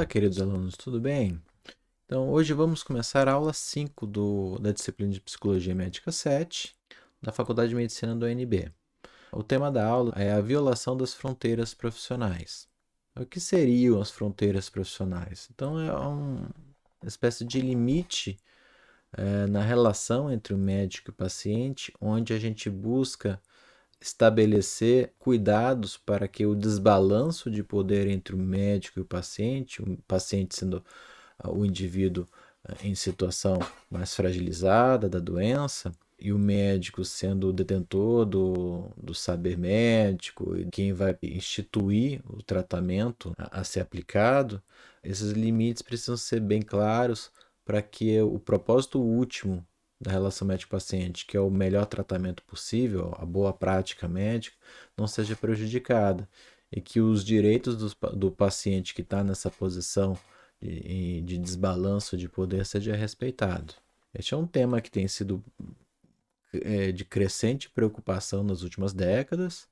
Olá, queridos alunos, tudo bem? Então, hoje vamos começar a aula 5 da disciplina de Psicologia Médica 7, da Faculdade de Medicina do UNB. O tema da aula é a violação das fronteiras profissionais. O que seriam as fronteiras profissionais? Então, é uma espécie de limite na relação entre o médico e o paciente, onde a gente busca estabelecer cuidados para que o desbalanço de poder entre o médico e o paciente sendo o indivíduo em situação mais fragilizada da doença, e o médico sendo o detentor do saber médico e quem vai instituir o tratamento a ser aplicado, esses limites precisam ser bem claros para que o propósito último da relação médico-paciente, que é o melhor tratamento possível, a boa prática médica, não seja prejudicada e que os direitos do paciente que está nessa posição de desbalanço de poder seja respeitado. Este é um tema que tem sido de crescente preocupação nas últimas décadas.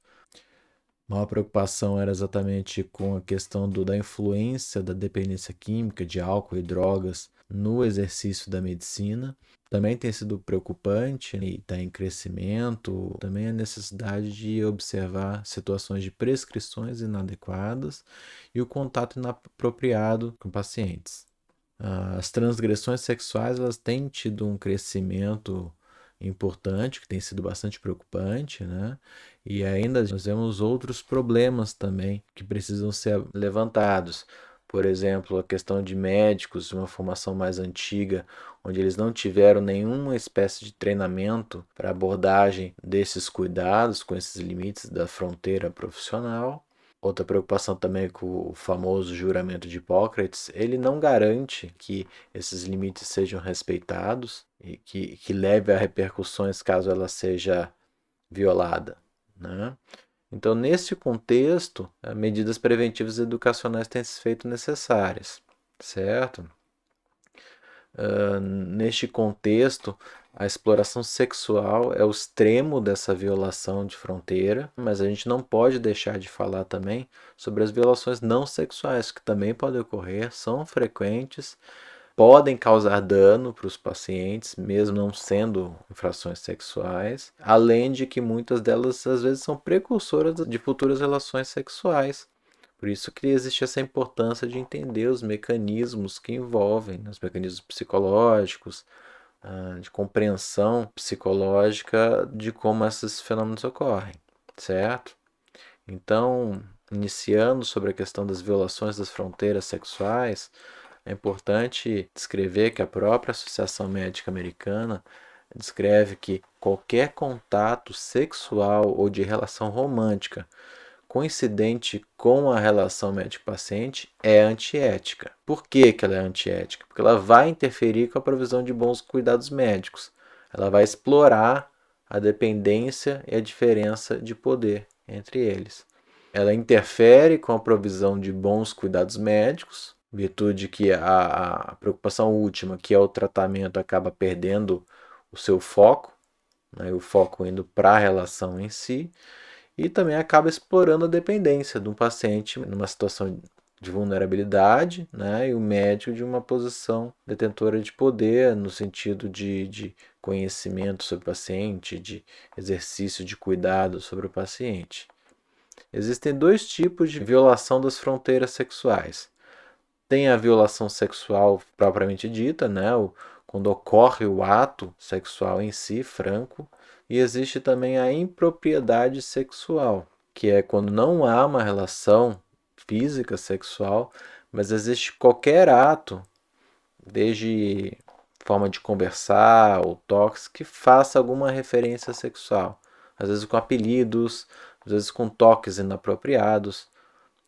Maior preocupação era exatamente com a questão da influência da dependência química de álcool e drogas no exercício da medicina. Também tem sido preocupante e está em crescimento também a necessidade de observar situações de prescrições inadequadas e o contato inapropriado com pacientes. As transgressões sexuais elas têm tido um crescimento importante, que tem sido bastante preocupante, né? E ainda nós vemos outros problemas também que precisam ser levantados. Por exemplo, a questão de médicos de uma formação mais antiga, onde eles não tiveram nenhuma espécie de treinamento para abordagem desses cuidados com esses limites da fronteira profissional. Outra preocupação também com o famoso juramento de Hipócrates, ele não garante que esses limites sejam respeitados e que leve a repercussões caso ela seja violada, né? Então, nesse contexto, medidas preventivas e educacionais têm se feito necessárias, certo? Neste contexto, a exploração sexual é o extremo dessa violação de fronteira, mas a gente não pode deixar de falar também sobre as violações não sexuais, que também podem ocorrer, são frequentes, podem causar dano para os pacientes, mesmo não sendo infrações sexuais, além de que muitas delas às vezes são precursoras de futuras relações sexuais. Por isso que existe essa importância de entender os mecanismos que envolvem, né, os mecanismos psicológicos, de compreensão psicológica de como esses fenômenos ocorrem, certo? Então, iniciando sobre a questão das violações das fronteiras sexuais, é importante descrever que a própria Associação Médica Americana descreve que qualquer contato sexual ou de relação romântica coincidente com a relação médico-paciente é antiética. Por que ela é antiética? Porque ela vai interferir com a provisão de bons cuidados médicos. Ela vai explorar a dependência e a diferença de poder entre eles. Ela interfere com a provisão de bons cuidados médicos, em virtude que a preocupação última, que é o tratamento, acaba perdendo o seu foco, né, o foco indo para a relação em si, e também acaba explorando a dependência de um paciente numa situação de vulnerabilidade, né, e o médico de uma posição detentora de poder, no sentido de conhecimento sobre o paciente, de exercício de cuidado sobre o paciente. Existem dois tipos de violação das fronteiras sexuais. Tem a violação sexual propriamente dita, né, quando ocorre o ato sexual em si, franco, e existe também a impropriedade sexual, que é quando não há uma relação física sexual, mas existe qualquer ato, desde forma de conversar ou toques, que faça alguma referência sexual. Às vezes com apelidos, às vezes com toques inapropriados,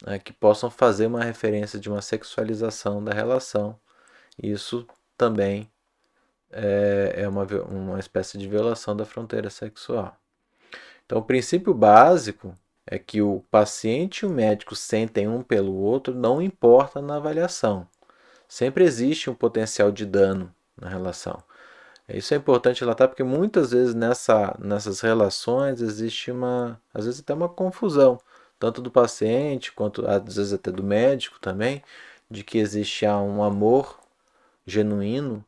né, que possam fazer uma referência de uma sexualização da relação. Isso também é uma espécie de violação da fronteira sexual. Então, o princípio básico é que o paciente e o médico sentem um pelo outro, não importa na avaliação. Sempre existe um potencial de dano na relação. Isso é importante relatar porque muitas vezes nessas relações existe às vezes até uma confusão, tanto do paciente quanto às vezes até do médico também, de que existe um amor genuíno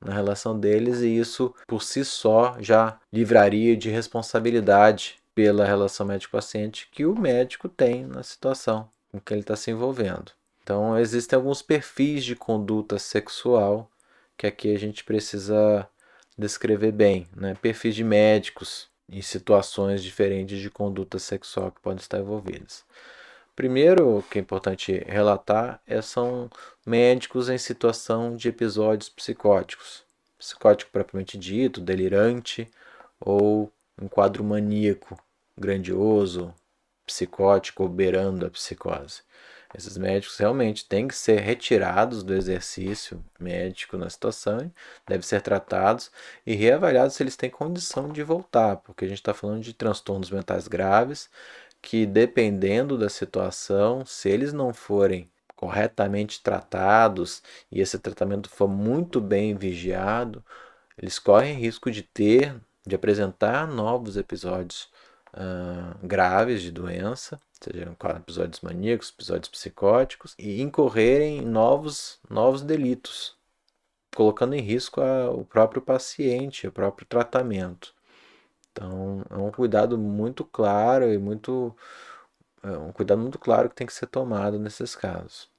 na relação deles e isso por si só já livraria de responsabilidade pela relação médico-paciente que o médico tem na situação em que ele está se envolvendo. Então, existem alguns perfis de conduta sexual que aqui a gente precisa descrever bem, né? Perfis de médicos em situações diferentes de conduta sexual que podem estar envolvidas. Primeiro, o que é importante relatar são médicos em situação de episódios psicóticos. Psicótico propriamente dito, delirante ou um quadro maníaco, grandioso, psicótico ou beirando a psicose. Esses médicos realmente têm que ser retirados do exercício médico na situação, devem ser tratados e reavaliados se eles têm condição de voltar, porque a gente está falando de transtornos mentais graves que, dependendo da situação, se eles não forem corretamente tratados e esse tratamento for muito bem vigiado, eles correm risco de apresentar novos episódios graves de doença, sejam episódios maníacos, episódios psicóticos, e incorrerem em novos delitos, colocando em risco o próprio paciente, o próprio tratamento. Então, é um cuidado muito claro e um cuidado muito claro que tem que ser tomado nesses casos.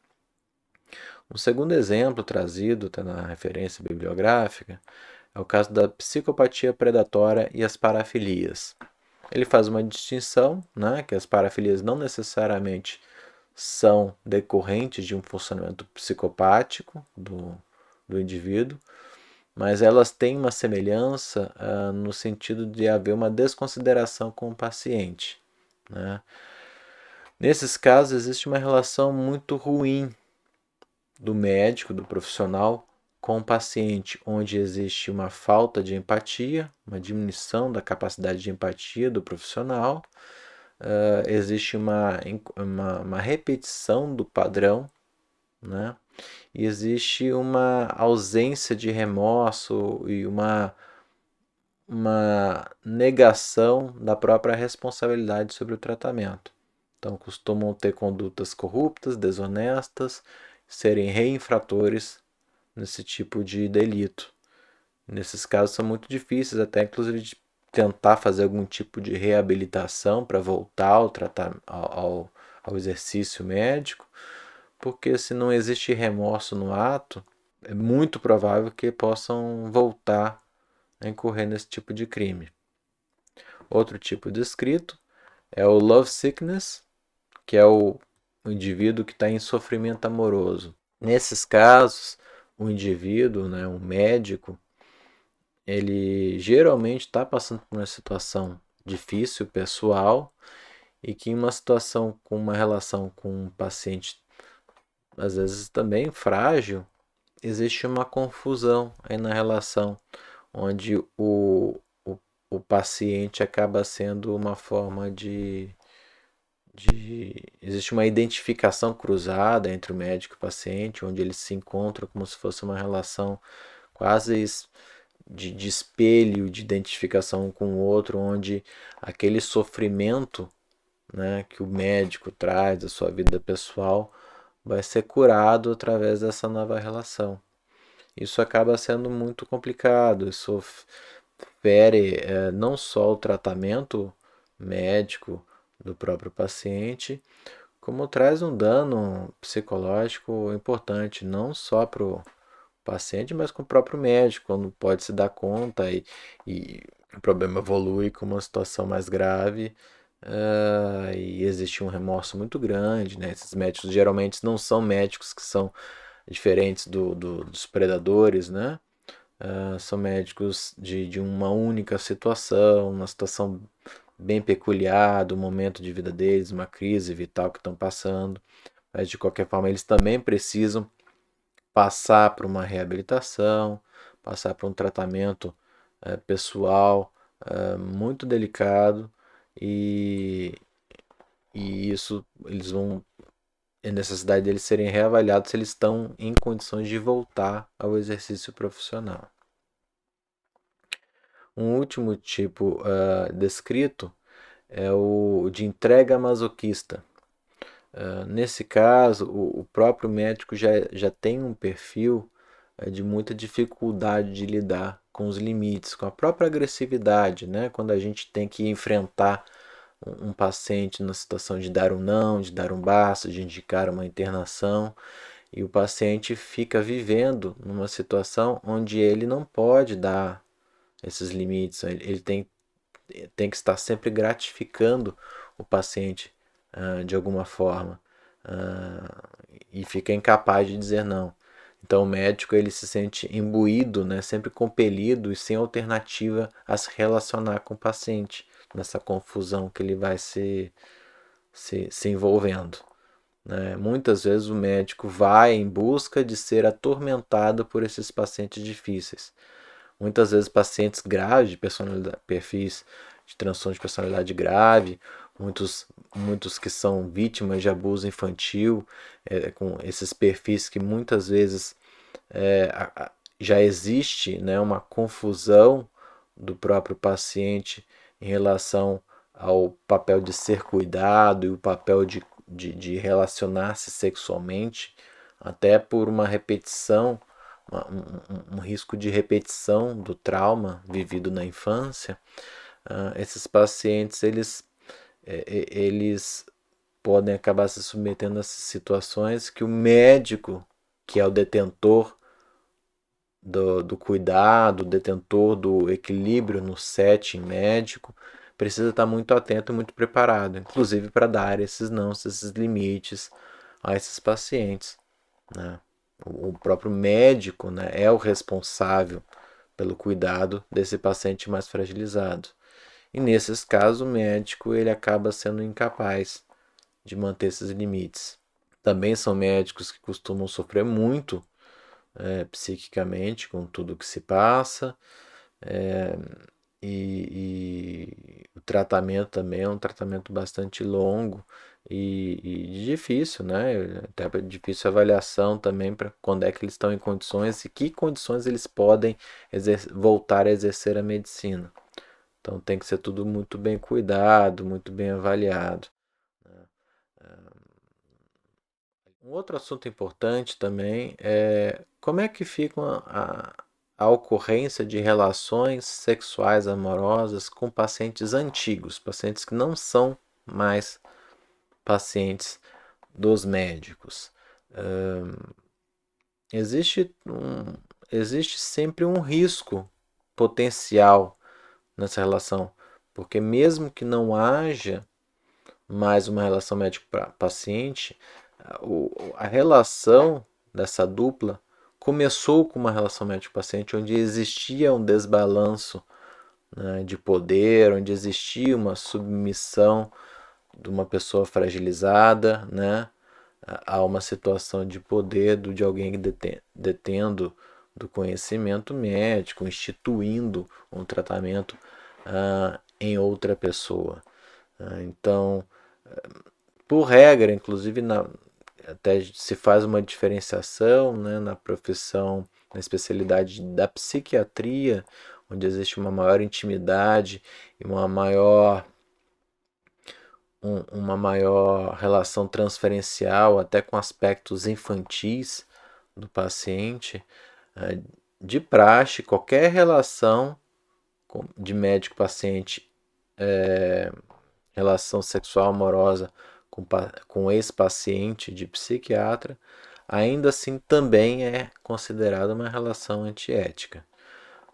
Um segundo exemplo trazido tá na referência bibliográfica é o caso da psicopatia predatória e as parafilias. Ele faz uma distinção, né, que as parafilias não necessariamente são decorrentes de um funcionamento psicopático do indivíduo, mas elas têm uma semelhança no sentido de haver uma desconsideração com o paciente. Né? Nesses casos, existe uma relação muito ruim do médico, do profissional, com o paciente, onde existe uma falta de empatia, uma diminuição da capacidade de empatia do profissional, existe uma repetição do padrão, né? E existe uma ausência de remorso e uma negação da própria responsabilidade sobre o tratamento. Então, costumam ter condutas corruptas, desonestas, serem reinfratores nesse tipo de delito. Nesses casos são muito difíceis, até inclusive de tentar fazer algum tipo de reabilitação para voltar ao exercício médico, porque se não existe remorso no ato, é muito provável que possam voltar a incorrer nesse tipo de crime. Outro tipo descrito é o love sickness, que é o indivíduo que está em sofrimento amoroso. Nesses casos, o indivíduo, né, um médico, ele geralmente está passando por uma situação difícil, pessoal, e que em uma situação com uma relação com um paciente, às vezes também frágil, existe uma confusão aí na relação, onde o paciente acaba sendo uma forma existe uma identificação cruzada entre o médico e o paciente, onde eles se encontram como se fosse uma relação quase de espelho, de identificação com o outro, onde aquele sofrimento, né, que o médico traz da sua vida pessoal vai ser curado através dessa nova relação. Isso acaba sendo muito complicado, isso fere não só o tratamento médico do próprio paciente, como traz um dano psicológico importante, não só para o paciente, mas com o próprio médico, quando pode se dar conta e o problema evolui com uma situação mais grave, e existe um remorso muito grande, né? Esses médicos geralmente não são médicos que são diferentes dos predadores, né? São médicos de uma única situação, uma situação bem peculiar do momento de vida deles, uma crise vital que estão passando, mas de qualquer forma eles também precisam passar por uma reabilitação, passar por um tratamento pessoal muito delicado e, e isso eles vão a necessidade deles serem reavaliados se eles estão em condições de voltar ao exercício profissional. Um último tipo descrito é o de entrega masoquista. Nesse caso, o próprio médico já tem um perfil de muita dificuldade de lidar com os limites, com a própria agressividade, né? Quando a gente tem que enfrentar um paciente na situação de dar um não, de dar um basta, de indicar uma internação, e o paciente fica vivendo numa situação onde ele não pode dar esses limites, ele tem que estar sempre gratificando o paciente de alguma forma e fica incapaz de dizer não. Então o médico ele se sente imbuído, né, sempre compelido e sem alternativa a se relacionar com o paciente nessa confusão que ele vai se envolvendo. Né? Muitas vezes o médico vai em busca de ser atormentado por esses pacientes difíceis. Muitas vezes pacientes graves de personalidade, perfis de transtorno de personalidade grave, muitos que são vítimas de abuso infantil, com esses perfis que muitas vezes já existe, né, uma confusão do próprio paciente em relação ao papel de ser cuidado e o papel de relacionar-se sexualmente, até por uma repetição, um risco de repetição do trauma vivido na infância. Esses pacientes eles podem acabar se submetendo a situações que o médico, que é o detentor do cuidado, detentor do equilíbrio no setting médico, precisa estar muito atento e muito preparado, inclusive para dar esses não, esses limites a esses pacientes. Né? O próprio médico, né, é o responsável pelo cuidado desse paciente mais fragilizado. E nesses casos, o médico ele acaba sendo incapaz de manter esses limites. Também são médicos que costumam sofrer muito psiquicamente com tudo que se passa, é, e o tratamento também é um tratamento bastante longo e difícil, né? Até difícil avaliação também para quando é que eles estão em condições e que condições eles podem voltar a exercer a medicina. Então tem que ser tudo muito bem cuidado, muito bem avaliado. Um outro assunto importante também é como é que fica a ocorrência de relações sexuais amorosas com pacientes antigos, pacientes que não são mais pacientes dos médicos. Existe, existe sempre um risco potencial nessa relação, porque mesmo que não haja mais uma relação médico-paciente, a relação dessa dupla começou com uma relação médico-paciente onde existia um desbalanço, né, de poder, onde existia uma submissão de uma pessoa fragilizada, né, a uma situação de poder de alguém detendo do conhecimento médico, instituindo um tratamento em outra pessoa. Então, por regra, inclusive até se faz uma diferenciação, né, na profissão, na especialidade da psiquiatria, onde existe uma maior intimidade e uma maior relação transferencial, até com aspectos infantis do paciente. De praxe, qualquer relação de médico-paciente, relação sexual amorosa com ex-paciente de psiquiatra, ainda assim também é considerada uma relação antiética.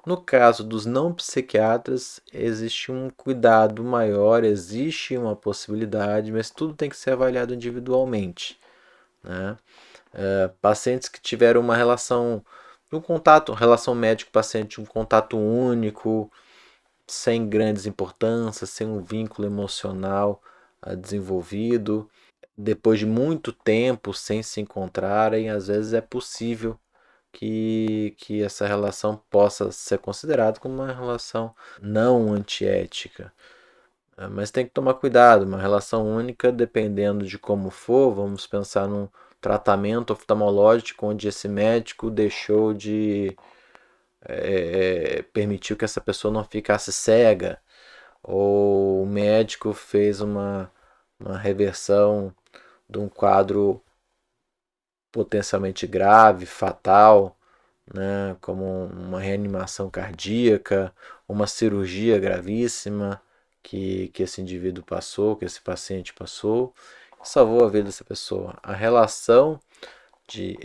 No caso dos não psiquiatras, existe um cuidado maior, existe uma possibilidade, mas tudo tem que ser avaliado individualmente. Né? Pacientes que tiveram uma relação, um contato, relação médico-paciente, um contato único, sem grandes importâncias, sem um vínculo emocional desenvolvido, depois de muito tempo sem se encontrarem, às vezes é possível que essa relação possa ser considerada como uma relação não antiética. Mas tem que tomar cuidado, uma relação única, dependendo de como for, vamos pensar num tratamento oftalmológico onde esse médico deixou de permitiu que essa pessoa não ficasse cega, ou o médico fez uma reversão de um quadro potencialmente grave, fatal, né, como uma reanimação cardíaca, uma cirurgia gravíssima que esse indivíduo passou, que esse paciente passou, salvou a vida dessa pessoa. A relação de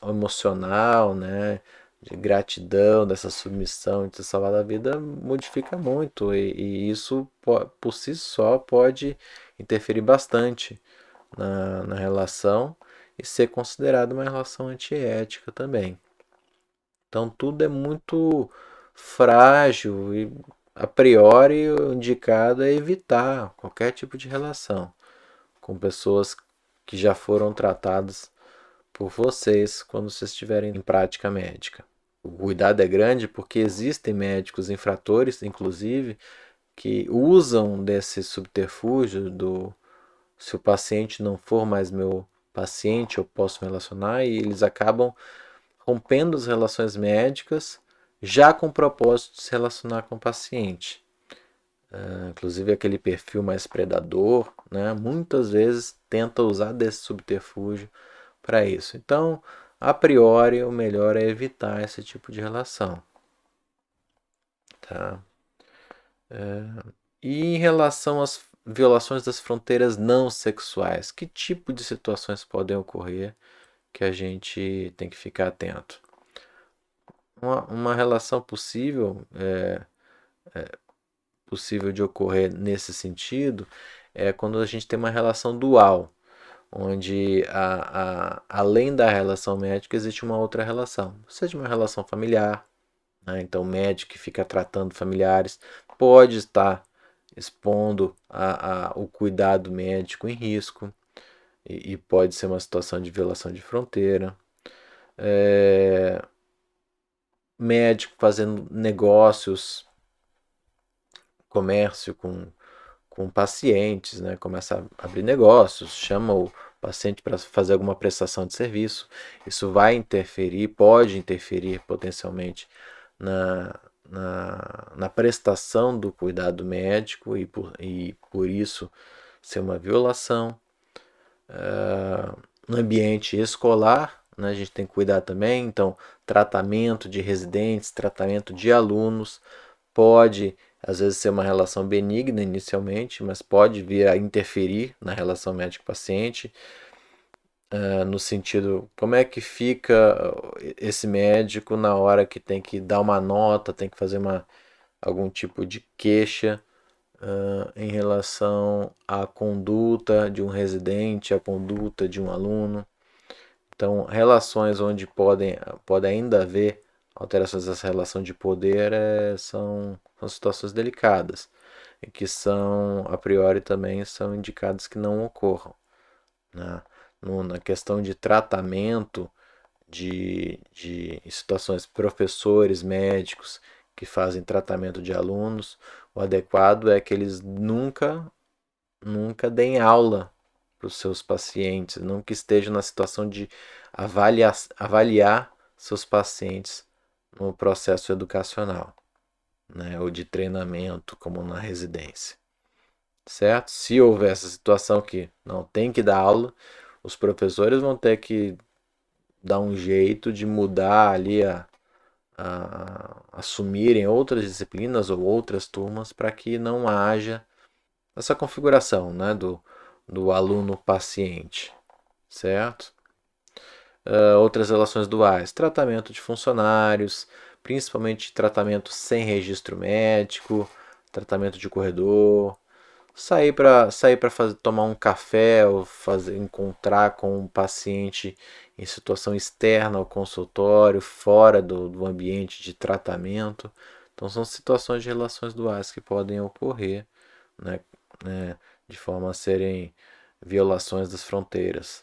emocional, né, de gratidão, dessa submissão, de ter salvado a vida, modifica muito e isso por si só pode interferir bastante na relação e ser considerada uma relação antiética também. Então tudo é muito frágil e a priori o indicado é evitar qualquer tipo de relação com pessoas que já foram tratadas por vocês quando vocês estiverem em prática médica. O cuidado é grande porque existem médicos infratores, inclusive, que usam desse subterfúgio do se o paciente não for mais meu paciente, eu posso me relacionar, e eles acabam rompendo as relações médicas já com o propósito de se relacionar com o paciente. Inclusive aquele perfil mais predador, né, muitas vezes tenta usar desse subterfúgio para isso. Então, a priori, o melhor é evitar esse tipo de relação. Tá? E em relação às violações das fronteiras não sexuais, que tipo de situações podem ocorrer que a gente tem que ficar atento? Uma relação possível de ocorrer nesse sentido é quando a gente tem uma relação dual, onde além da relação médica existe uma outra relação, seja uma relação familiar, né? Então o médico que fica tratando familiares pode estar expondo o cuidado médico em risco e pode ser uma situação de violação de fronteira. Médico fazendo negócios, comércio com pacientes, né? Começa a abrir negócios, chama o paciente para fazer alguma prestação de serviço. Isso vai interferir, pode interferir potencialmente na prestação do cuidado médico e por isso ser uma violação. No ambiente escolar, né, a gente tem que cuidar também, então tratamento de residentes, tratamento de alunos, pode às vezes ser uma relação benigna inicialmente, mas pode vir a interferir na relação médico-paciente, no sentido, como é que fica esse médico na hora que tem que dar uma nota, tem que fazer algum tipo de queixa em relação à conduta de um residente, à conduta de um aluno. Então, relações onde pode ainda haver alterações dessa relação de poder são situações delicadas e que são, a priori, também são indicadas que não ocorram. Né? Na questão de tratamento de situações, professores, médicos que fazem tratamento de alunos, o adequado é que eles nunca deem aula para os seus pacientes, nunca estejam na situação de avaliar seus pacientes no processo educacional, né, ou de treinamento, como na residência. Certo? Se houver essa situação que não tem que dar aula, os professores vão ter que dar um jeito de mudar ali assumirem outras disciplinas ou outras turmas para que não haja essa configuração, né, do aluno-paciente, certo? Outras relações duais, tratamento de funcionários, principalmente tratamento sem registro médico, tratamento de corredor, sair para tomar um café ou encontrar com um paciente em situação externa ao consultório, fora do ambiente de tratamento. Então são situações de relações duais que podem ocorrer, né, de forma a serem violações das fronteiras,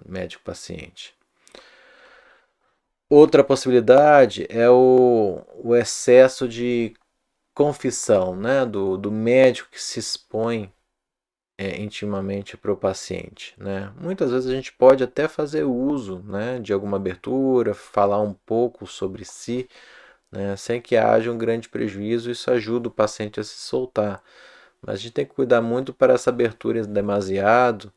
médico-paciente. Outra possibilidade é o excesso de confissão, né, do médico que se expõe intimamente para o paciente. Né? Muitas vezes a gente pode até fazer uso, né, de alguma abertura, falar um pouco sobre si, né, sem que haja um grande prejuízo. Isso ajuda o paciente a se soltar. Mas a gente tem que cuidar muito para essa abertura demasiado,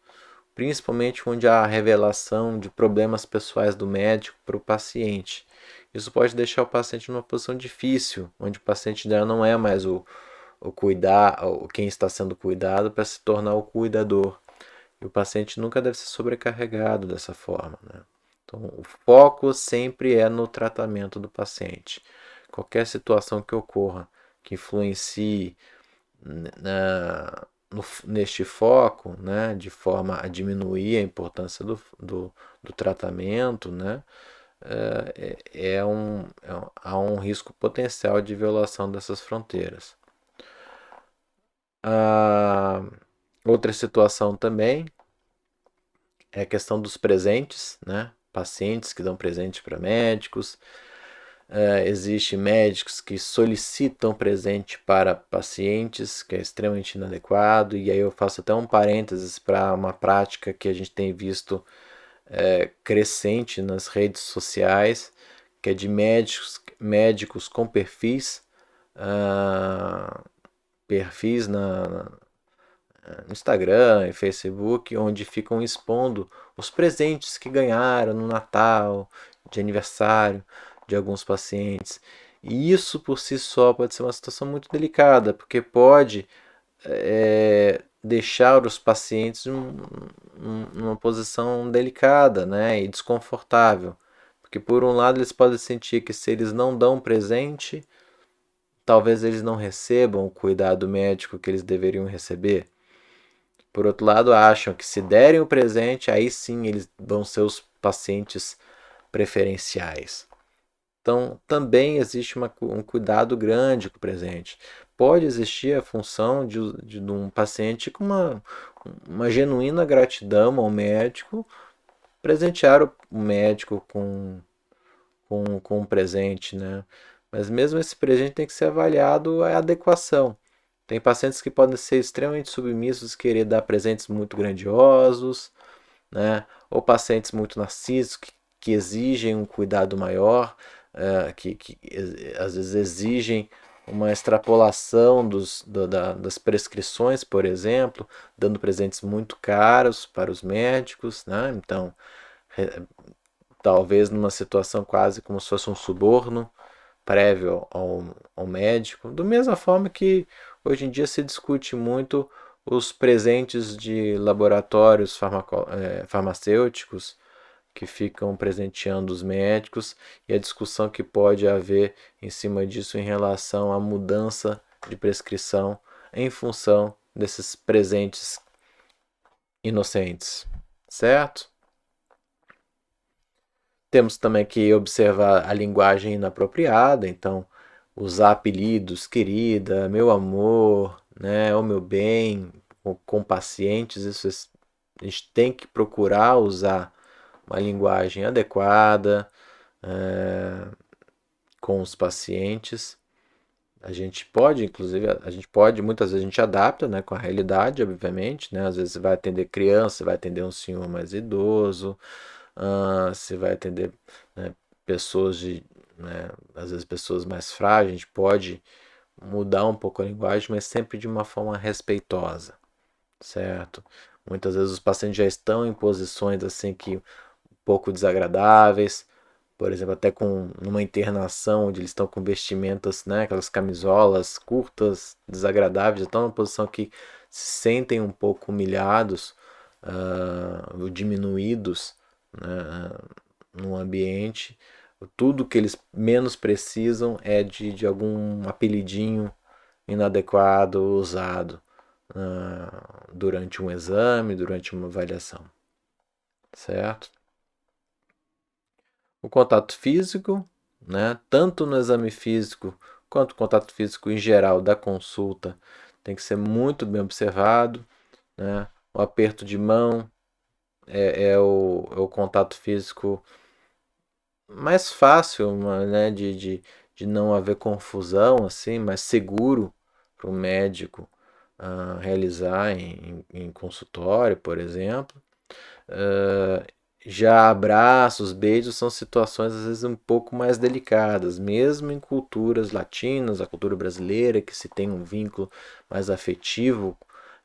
principalmente onde há a revelação de problemas pessoais do médico para o paciente. Isso pode deixar o paciente numa posição difícil, onde o paciente já não é mais quem está sendo cuidado para se tornar o cuidador. E o paciente nunca deve ser sobrecarregado dessa forma, né? Então, o foco sempre é no tratamento do paciente. Qualquer situação que ocorra que influencie neste foco, né, de forma a diminuir a importância do tratamento, né, há um risco potencial de violação dessas fronteiras. Outra situação também é a questão dos presentes, né? Pacientes que dão presente para médicos. Existem médicos que solicitam presente para pacientes, que é extremamente inadequado, e aí eu faço até um parênteses para uma prática que a gente tem visto crescente nas redes sociais, que é de médicos com perfis no Instagram e Facebook, onde ficam expondo os presentes que ganharam no Natal, de aniversário de alguns pacientes. E isso por si só pode ser uma situação muito delicada, porque pode deixar os pacientes numa posição delicada, né, e desconfortável. Porque por um lado eles podem sentir que se eles não dão presente, talvez eles não recebam o cuidado médico que eles deveriam receber. Por outro lado, acham que se derem o presente, aí sim eles vão ser os pacientes preferenciais. Então, também existe um cuidado grande com o presente. Pode existir a função de um paciente com uma genuína gratidão ao médico, presentear o médico com um presente, né? Mas mesmo esse presente tem que ser avaliado a adequação. Tem pacientes que podem ser extremamente submissos, querer dar presentes muito grandiosos, né? Ou pacientes muito narcísicos que exigem um cuidado maior, que às vezes exigem uma extrapolação das prescrições, por exemplo, dando presentes muito caros para os médicos, né? Então, talvez numa situação quase como se fosse um suborno prévio ao médico, da mesma forma que hoje em dia se discute muito os presentes de laboratórios farmacêuticos que ficam presenteando os médicos e a discussão que pode haver em cima disso em relação à mudança de prescrição em função desses presentes inocentes, certo? Temos também que observar a linguagem inapropriada, então usar apelidos, querida, meu amor, né, o meu bem, com pacientes, isso a gente tem que procurar usar uma linguagem adequada com os pacientes. A gente pode, inclusive, muitas vezes a gente adapta, né, com a realidade, obviamente, né, às vezes você vai atender criança, vai atender um senhor mais idoso, você vai atender, né, pessoas né, às vezes pessoas mais frágeis, a gente pode mudar um pouco a linguagem, mas sempre de uma forma respeitosa, certo? Muitas vezes os pacientes já estão em posições assim que um pouco desagradáveis, por exemplo, até com numa internação onde eles estão com vestimentas, né, aquelas camisolas curtas, desagradáveis, estão numa posição que se sentem um pouco humilhados, ou diminuídos, né, no ambiente. Tudo que eles menos precisam é de algum apelidinho inadequado usado durante um exame, durante uma avaliação, certo? O contato físico, né, tanto no exame físico quanto o contato físico em geral da consulta, tem que ser muito bem observado, né? O aperto de mão é o contato físico mais fácil, né, de não haver confusão, assim, mais seguro para o médico realizar em consultório, por exemplo. Já abraços, beijos são situações às vezes um pouco mais delicadas, mesmo em culturas latinas, a cultura brasileira, que se tem um vínculo mais afetivo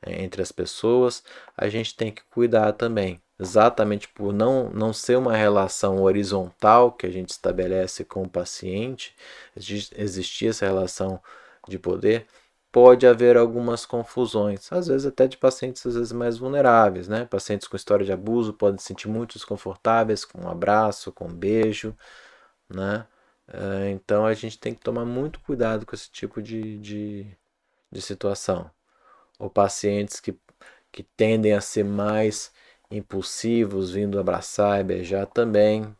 entre as pessoas, a gente tem que cuidar também. Exatamente por não ser uma relação horizontal que a gente estabelece com o paciente, existir essa relação de poder, pode haver algumas confusões, às vezes até de pacientes às vezes mais vulneráveis, né? Pacientes com história de abuso podem se sentir muito desconfortáveis com um abraço, com um beijo, né? Então a gente tem que tomar muito cuidado com esse tipo de situação. Ou pacientes que tendem a ser mais impulsivos, vindo abraçar e beijar também.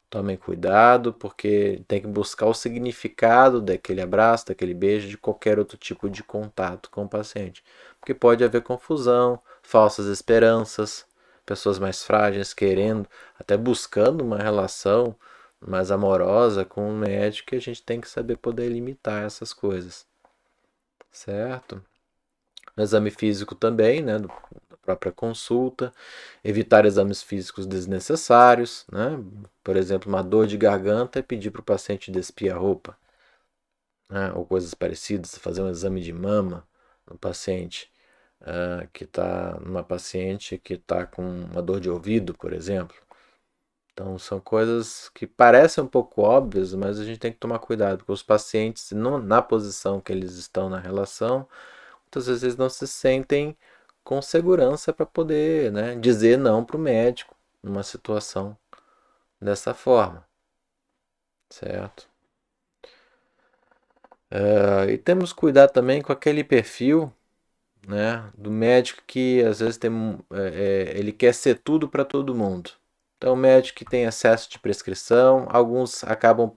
Tomem cuidado, porque tem que buscar o significado daquele abraço, daquele beijo, de qualquer outro tipo de contato com o paciente. Porque pode haver confusão, falsas esperanças, pessoas mais frágeis querendo, até buscando uma relação mais amorosa com o médico, e a gente tem que saber poder limitar essas coisas, certo? No exame físico também, né, da própria consulta, evitar exames físicos desnecessários, né? Por exemplo, uma dor de garganta e pedir para o paciente despir a roupa, né? Ou coisas parecidas, fazer um exame de mama no paciente que está numa paciente que está com uma dor de ouvido, por exemplo. Então, são coisas que parecem um pouco óbvias, mas a gente tem que tomar cuidado, porque os pacientes, na posição que eles estão na relação, muitas vezes eles não se sentem com segurança para poder, né, dizer não para o médico numa situação dessa forma, certo? E temos que cuidar também com aquele perfil, né, do médico que às vezes ele quer ser tudo para todo mundo. Então, o médico que tem excesso de prescrição, alguns acabam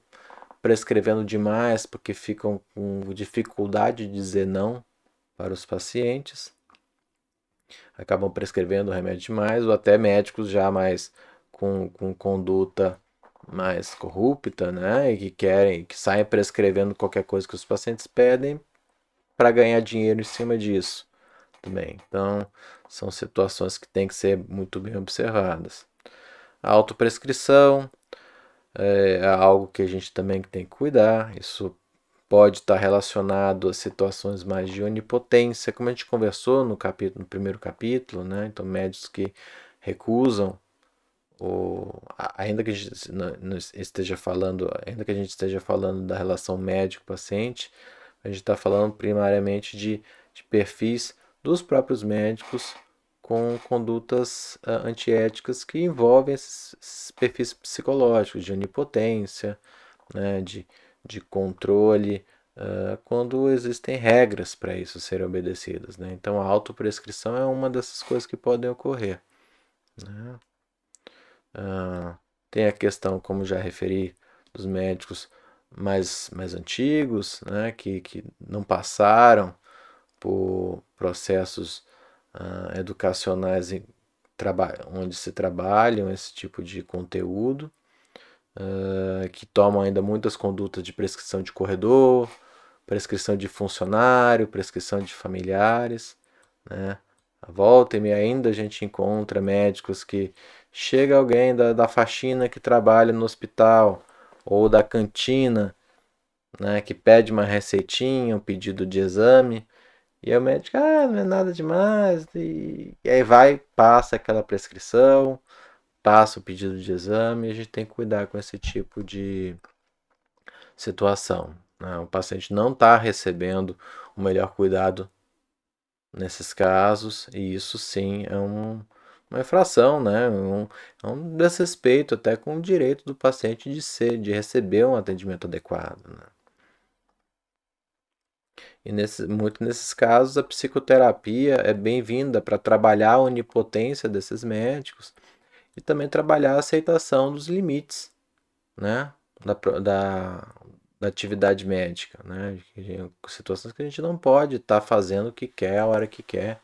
prescrevendo demais porque ficam com dificuldade de dizer não para os pacientes, acabam prescrevendo remédio demais, ou até médicos já mais com conduta mais corrupta, né? E que saem prescrevendo qualquer coisa que os pacientes pedem para ganhar dinheiro em cima disso também. Então, são situações que têm que ser muito bem observadas. A autoprescrição é algo que a gente também tem que cuidar. Isso pode estar relacionado a situações mais de onipotência, como a gente conversou no primeiro capítulo, né? Então, médicos que recusam, ainda que a gente não esteja falando, ainda que a gente esteja falando da relação médico-paciente, a gente está falando primariamente de perfis dos próprios médicos com condutas antiéticas que envolvem esses perfis psicológicos de onipotência, né, de controle, quando existem regras para isso serem obedecidas. Né? Então, a autoprescrição é uma dessas coisas que podem ocorrer. Né? Tem a questão, como já referi, dos médicos mais antigos, né, que não passaram por processos educacionais onde se trabalham esse tipo de conteúdo, que tomam ainda muitas condutas de prescrição de corredor, prescrição de funcionário, prescrição de familiares, né? A volta e meia ainda a gente encontra médicos que chega alguém da faxina que trabalha no hospital ou da cantina, né, que pede uma receitinha, um pedido de exame, e aí o médico, não é nada demais, e aí vai, passa aquela prescrição, passa o pedido de exame, e a gente tem que cuidar com esse tipo de situação. Né? O paciente não está recebendo o melhor cuidado nesses casos, e isso sim é uma infração, né? É um desrespeito até com o direito do paciente de receber um atendimento adequado. Né? E muito nesses casos, a psicoterapia é bem-vinda para trabalhar a onipotência desses médicos e também trabalhar a aceitação dos limites, né? Da, da atividade médica, né? Situações que a gente não pode estar fazendo o que quer, a hora que quer,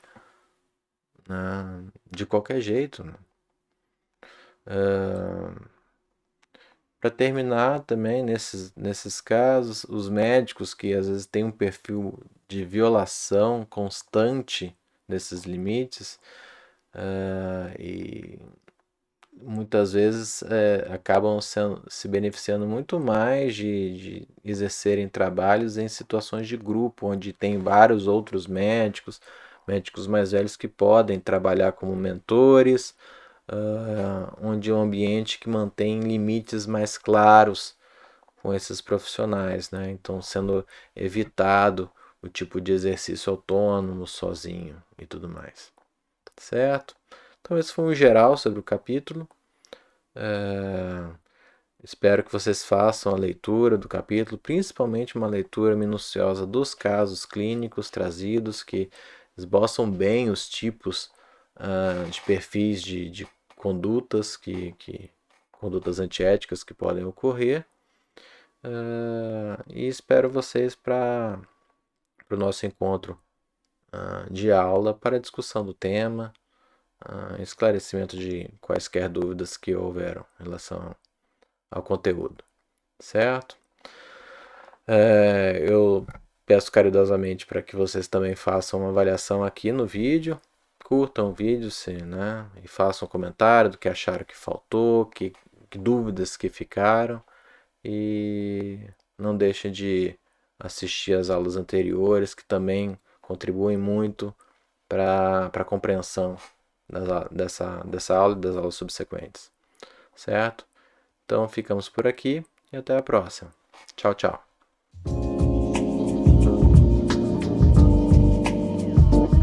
né? De qualquer jeito. Né? Para terminar também, nesses casos, os médicos que às vezes têm um perfil de violação constante desses limites, e muitas vezes acabam se beneficiando muito mais de exercerem trabalhos em situações de grupo, onde tem vários outros médicos, médicos mais velhos que podem trabalhar como mentores, onde é um ambiente que mantém limites mais claros com esses profissionais, né? Então, sendo evitado o tipo de exercício autônomo, sozinho e tudo mais, certo? Então, esse foi um geral sobre o capítulo. Espero que vocês façam a leitura do capítulo, principalmente uma leitura minuciosa dos casos clínicos trazidos, que esboçam bem os tipos de perfis de condutas condutas antiéticas que podem ocorrer. E espero vocês para o nosso encontro de aula para discussão do tema, esclarecimento de quaisquer dúvidas que houveram em relação ao conteúdo, certo? Eu peço caridosamente para que vocês também façam uma avaliação aqui no vídeo, curtam o vídeo, né, e façam um comentário do que acharam que faltou, que dúvidas que ficaram, e não deixem de assistir as aulas anteriores, que também contribuem muito para a compreensão dessa aula e das aulas subsequentes, certo? Então ficamos por aqui e até a próxima. Tchau, tchau.